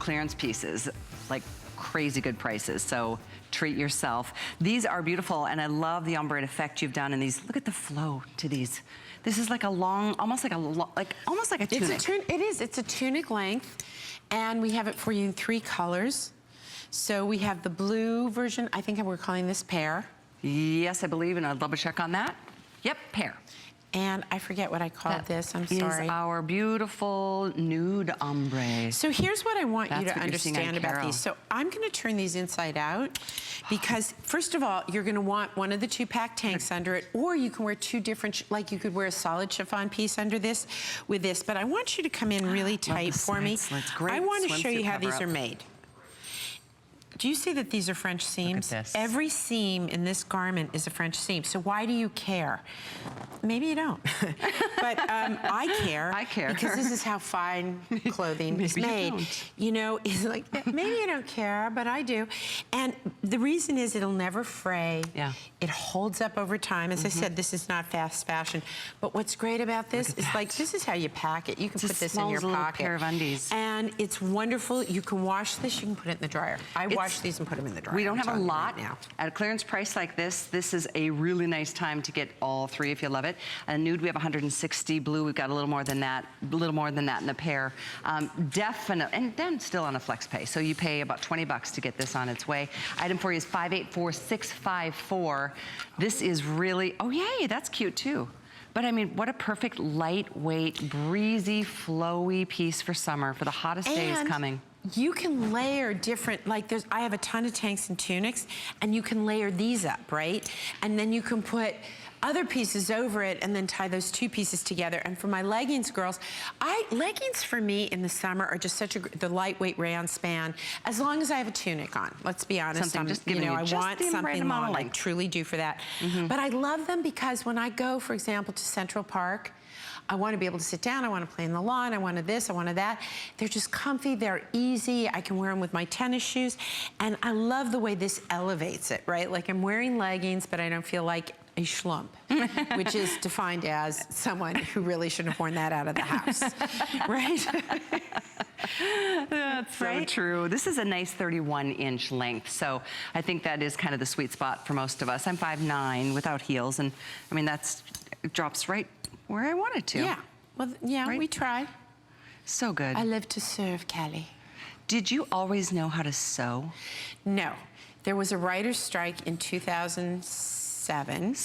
clearance pieces, like crazy good prices. So treat yourself. These are beautiful, and I love the ombre effect you've done in these. Look at the flow to these. This is like a long, almost like a tunic. It's a tunic length, and we have it for you in 3 colors. So we have the blue version. I think we're calling this pear. Yes, I believe, and I'll double check on that. Yep, pear. And I forget what I called this, I'm sorry. Is our beautiful nude ombre. So here's what I want you to understand about these. So I'm gonna turn these inside out because first of all, you're gonna want one of the 2-pack tanks under it, or you can wear 2 different, like you could wear a solid chiffon piece under this with this, but I want you to come in really tight for me. I wanna show you how these are made. Do you see that these are French seams? Look at this. Every seam in this garment is a French seam. So why do you care? Maybe you don't. But I care. I care. Because this is how fine clothing is made. You know, it's like, maybe you don't care, but I do. And the reason is it'll never fray. Yeah. It holds up over time. As I said, this is not fast fashion. But what's great about this is like, this is how you pack it. You can put this in your pocket. Pair of undies. And it's wonderful. You can wash this, you can put it in the dryer. I wash these and put them in the dryer. We don't have a lot now. At a clearance price like this, this is a really nice time to get all 3 if you love it. Nude, we have 160. Blue, we've got a little more than that in the pair. Definitely, and then still on a flex pay. So you pay about 20 bucks to get this on its way. Item for you is 584654. This is really, oh yay, that's cute too. But I mean, what a perfect lightweight, breezy, flowy piece for summer, for the hottest days coming. You can layer different, like I have a ton of tanks and tunics, and you can layer these up, right? And then you can put other pieces over it and then tie those 2 pieces together. And for my leggings, girls, leggings for me in the summer are just such the lightweight rayon span, as long as I have a tunic on. Let's be honest. I want something long. I truly do for that. But I love them because when I go, for example, to Central Park, I want to be able to sit down, I want to play in the lawn, I wanted this, I wanted that. They're just comfy, they're easy, I can wear them with my tennis shoes, and I love the way this elevates it, right? Like I'm wearing leggings, but I don't feel like a schlump, which is defined as someone who really shouldn't have worn that out of the house, right? That's so true. This is a nice 31-inch length, so I think that is kind of the sweet spot for most of us. I'm 5'9" without heels, and I mean, it drops right where I want it to. Yeah, well, yeah, we try. So good. I live to serve, Callie. Did you always know how to sew? No. There was a writer's strike in 2007.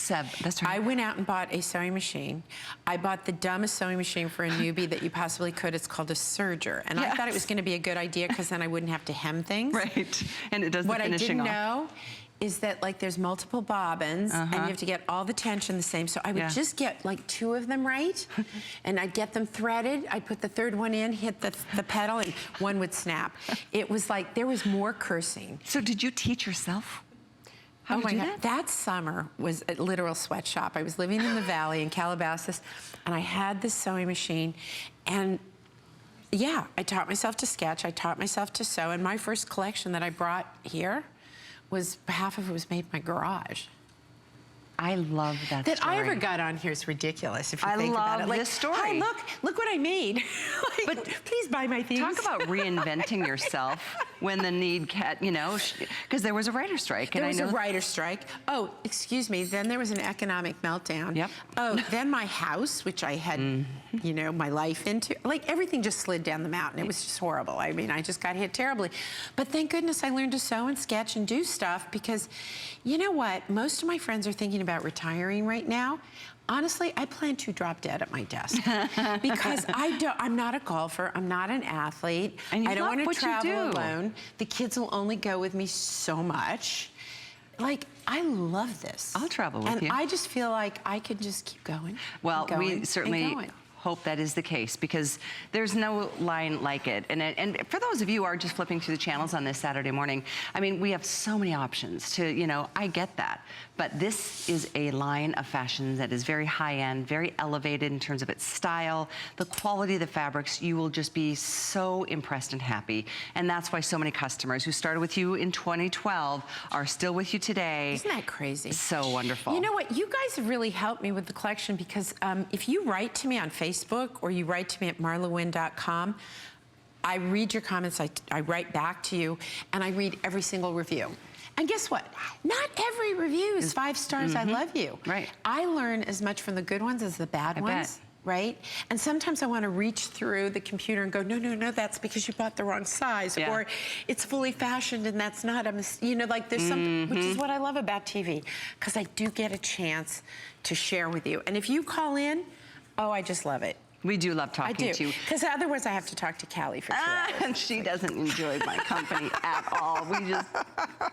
That's right. I went out and bought a sewing machine. I bought the dumbest sewing machine for a newbie that you possibly could. It's called a serger. And I thought it was going to be a good idea because then I wouldn't have to hem things. Right. And it does the finishing off. What I didn't know is that like there's multiple bobbins and you have to get all the tension the same. So I would just get like 2 of them right, and I'd get them threaded. I'd put the 3rd one in, hit the pedal, and one would snap. It was like, there was more cursing. So did you teach yourself? How did you do that? That summer was a literal sweatshop. I was living in the valley in Calabasas, and I had this sewing machine, and yeah, I taught myself to sketch, I taught myself to sew, and my first collection that I brought here was, half of it was made in my garage. I love that story. That I ever got on here is ridiculous if you think about it. I love this story. Hi, look what I made. Like, but please buy my things. Talk about reinventing yourself when the need, you know, because there was a writer's strike. There was a writer's strike. Oh, excuse me. Then there was an economic meltdown. Yep. Oh, then my house, which I had, you know, my life into, like everything just slid down the mountain. It was just horrible. I mean, I just got hit terribly. But thank goodness I learned to sew and sketch and do stuff because, you know what? Most of my friends are thinking about retiring right now. Honestly, I plan to drop dead at my desk because I'm not a golfer, I'm not an athlete, and I don't want to travel alone. The kids will only go with me so much. Like, I love this. I'll travel with you. And I just feel like I could just keep going. Well, we certainly hope that is the case because there's no line like it. And for those of you who are just flipping through the channels on this Saturday morning, I mean, we have so many options to, you know, I get that. But this is a line of fashion that is very high-end, very elevated in terms of its style, the quality of the fabrics. You will just be so impressed and happy. And that's why so many customers who started with you in 2012 are still with you today. Isn't that crazy? So wonderful. You know what? You guys have really helped me with the collection because if you write to me on Facebook or you write to me at marlawynne.com, I read your comments, I write back to you, and I read every single review. And guess what? Not every review is 5 stars, I love you. Right. I learn as much from the good ones as the bad ones. Bet. Right? And sometimes I want to reach through the computer and go, no, no, no, that's because you bought the wrong size. Yeah. Or it's fully fashioned and that's not you know, like there's something, which is what I love about TV, because I do get a chance to share with you. And if you call in, oh, I just love it. We do love talking to you. Because otherwise I have to talk to Callie for 2 hours. And she doesn't enjoy my company at all. We just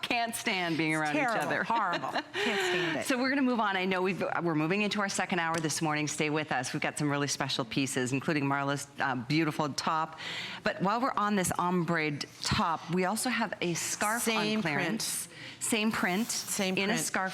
can't stand being around each other. Horrible. Can't stand it. So we're going to move on. I know we're moving into our second hour this morning. Stay with us. We've got some really special pieces, including Marla's beautiful top. But while we're on this ombre top, we also have a scarf on clearance. Same print. Same In print. a scarf